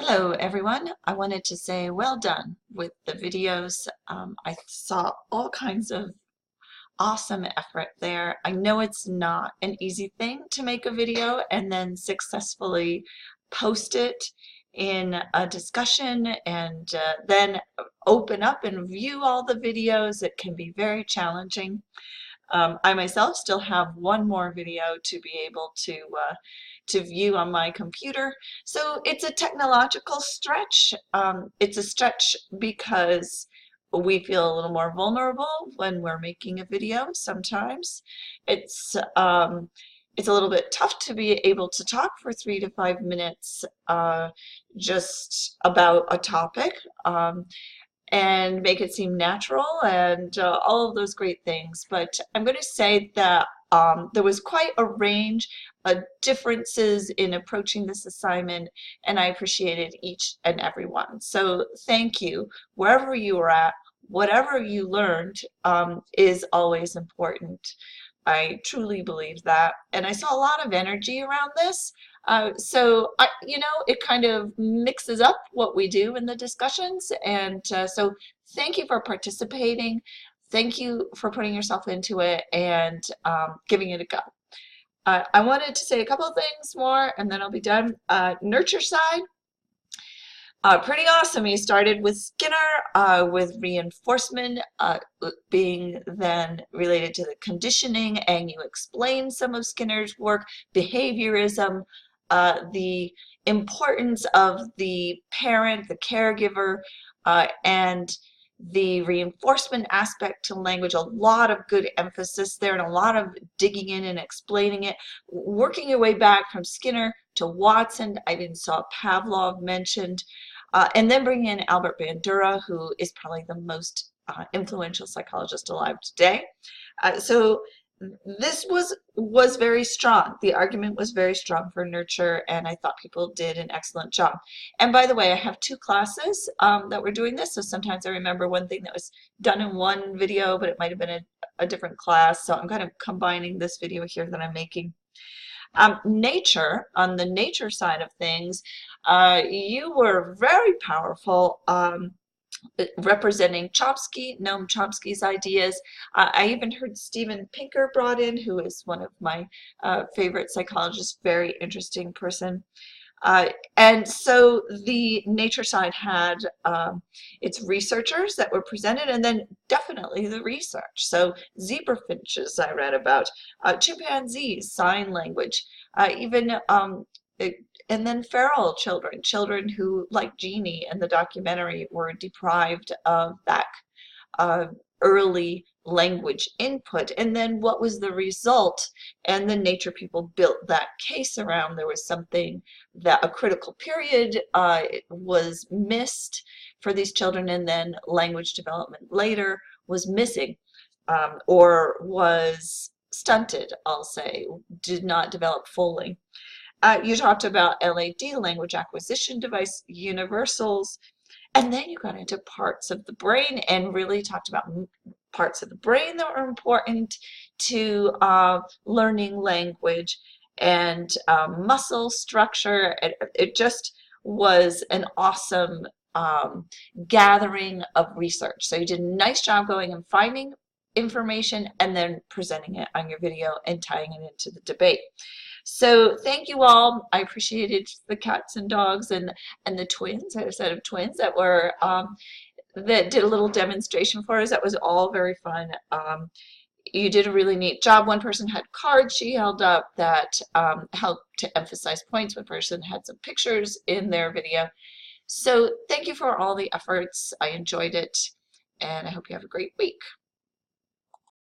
Hello everyone. I wanted to say well done with the videos. I saw all kinds of awesome effort there. I know it's not an easy thing to make a video and then successfully post it in a discussion and then open up and view all the videos. It can be very challenging. I myself still have one more video to be able to view on my computer. So it's a technological stretch. It's a stretch because we feel a little more vulnerable when we're making a video sometimes. It's a little bit tough to be able to talk for 3 to 5 minutes just about a topic. And make it seem natural and all of those great things. But I'm going to say that there was quite a range of differences in approaching this assignment, and I appreciated each and every one. So thank you. Wherever you were at, whatever you learned is always important. I truly believe that. And I saw a lot of energy around this. It kind of mixes up what we do in the discussions. And so thank you for participating. Thank you for putting yourself into it and giving it a go. I wanted to say a couple of things more and then I'll be done. Nurture side. Pretty awesome. You started with Skinner, with reinforcement being then related to the conditioning, and you explained some of Skinner's work, behaviorism, the importance of the parent, the caregiver, and the reinforcement aspect to language. A lot of good emphasis there and a lot of digging in and explaining it. Working your way back from Skinner to Watson, I even saw Pavlov mentioned. And then bringing in Albert Bandura, who is probably the most influential psychologist alive today. So this was very strong. The argument was very strong for nurture, and I thought people did an excellent job. And by the way, I have two classes that were doing this, so sometimes I remember one thing that was done in one video, but it might have been a different class, so I'm kind of combining this video here that I'm making. Nature, on the nature side of things, you were very powerful representing Chomsky, Noam Chomsky's ideas. I even heard Steven Pinker brought in, who is one of my favorite psychologists, very interesting person. And so the nature side had its researchers that were presented, and then definitely the research. So zebra finches I read about, chimpanzees, sign language, and then feral children, children who, like Jeannie in the documentary, were deprived of that early language input. And then what was the result? And the nature people built that case around. There was something that a critical period was missed for these children, and then language development later was missing or was stunted, I'll say, did not develop fully. You talked about LAD, language acquisition device, universals, and then you got into parts of the brain and really talked about parts of the brain that were important to learning language and muscle structure. It just was an awesome gathering of research. So you did a nice job going and finding information and then presenting it on your video and tying it into the debate. So thank you all. I appreciated the cats and dogs and the twins. I had a set of twins that were that did a little demonstration for us. That was all very fun. You did a really neat job. One person had cards she held up that helped to emphasize points. One person had some pictures in their video. So thank you for all the efforts. I enjoyed it, and I hope you have a great week.